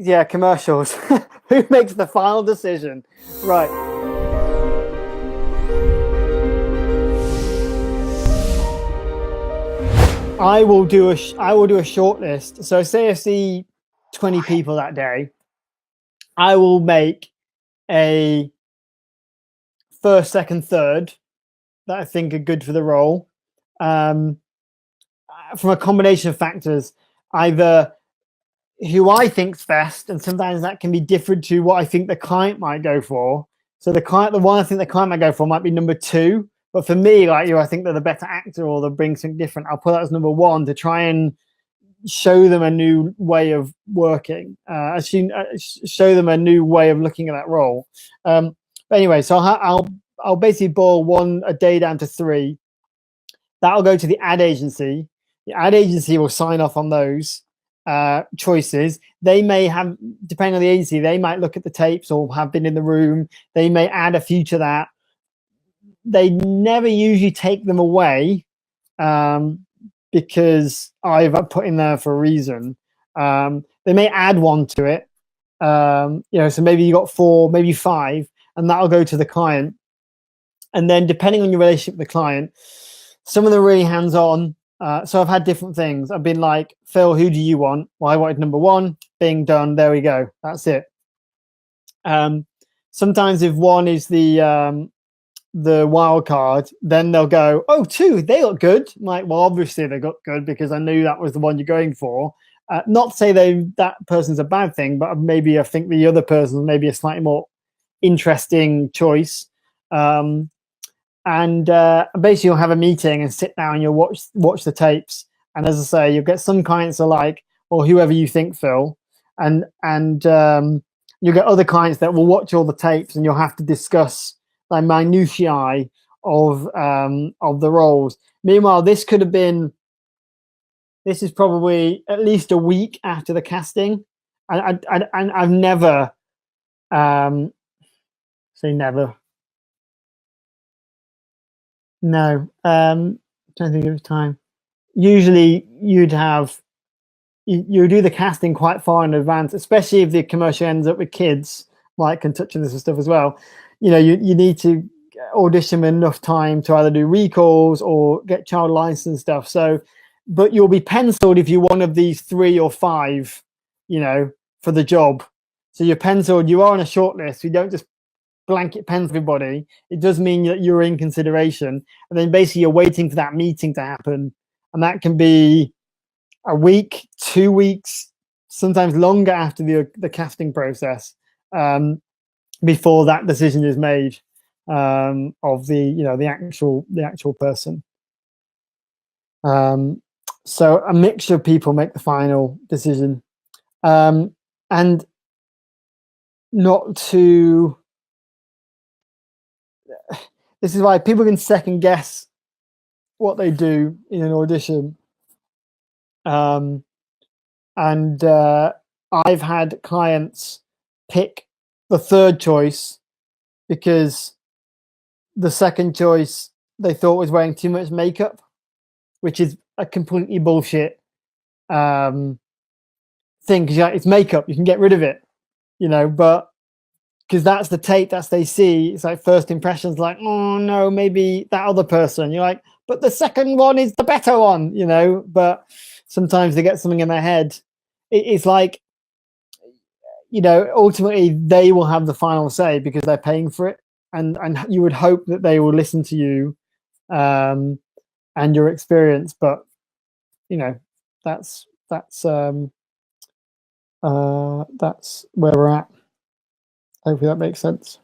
Yeah, commercials. Who makes the final decision? Right. I will do a short list. So say I see 20 people that day, I will make a first, second, third that I think are good for the role. From a combination of factors, either who I think's best, and sometimes that can be different to what I think the client might go for. So the one I think the client might go for might be number two, but for me, like you, I think they're the better actor or they'll bring something different. I'll put that as number one to try and show them a new way of working. Show them a new way of looking at that role. But anyway, so I'll basically boil a day down to three. That'll go to the ad agency. The ad agency will sign off on those choices. They may have, depending on the agency, they might look at the tapes or have been in the room. They may add a few to that. They never usually take them away because I've put in there for a reason. They may add one to it. So maybe you got 4, maybe 5, and that'll go to the client. And then depending on your relationship with the client, some of them are really hands-on. So I've had different things. I've been like, Phil, who do you want? Well, I wanted number one. Bing, done. There we go. That's it. Sometimes if one is the wild card, then they'll go, oh, 2, they look good. I'm like, well, obviously they got good because I knew that was the one you're going for. Not to say that person's a bad thing, but maybe I think the other person maybe a slightly more interesting choice. And basically you'll have a meeting and sit down and you'll watch the tapes. And as I say, you'll get some clients are like, or whoever you think, Phil, and you'll get other clients that will watch all the tapes and you'll have to discuss like minutiae of the roles. Meanwhile, this is probably at least a week after the casting. And I've never say never. No, trying to think of time. Usually you do the casting quite far in advance, especially if the commercial ends up with kids. Mike can touch on this and stuff as well. You need to audition enough time to either do recalls or get child license stuff. So, but you'll be penciled if you're one of these 3 or 5, for the job. So you're penciled. You are on a short list. You don't just blanket pencil everybody. It does mean that you're in consideration, and then basically you're waiting for that meeting to happen, and that can be a week, 2 weeks, sometimes longer after the casting process before that decision is made of the actual person. So a mixture of people make the final decision, and not to. This is why people can second guess what they do in an audition. And I've had clients pick the third choice because the second choice they thought was wearing too much makeup, which is a completely bullshit thing. Because it's makeup, you can get rid of it, but because that's the tape that they see, it's like first impressions, like, oh no, maybe that other person. You're like, but the second one is the better one, but sometimes they get something in their head. It's like, ultimately they will have the final say because they're paying for it. And you would hope that they will listen to you and your experience. But, that's where we're at. Hopefully that makes sense.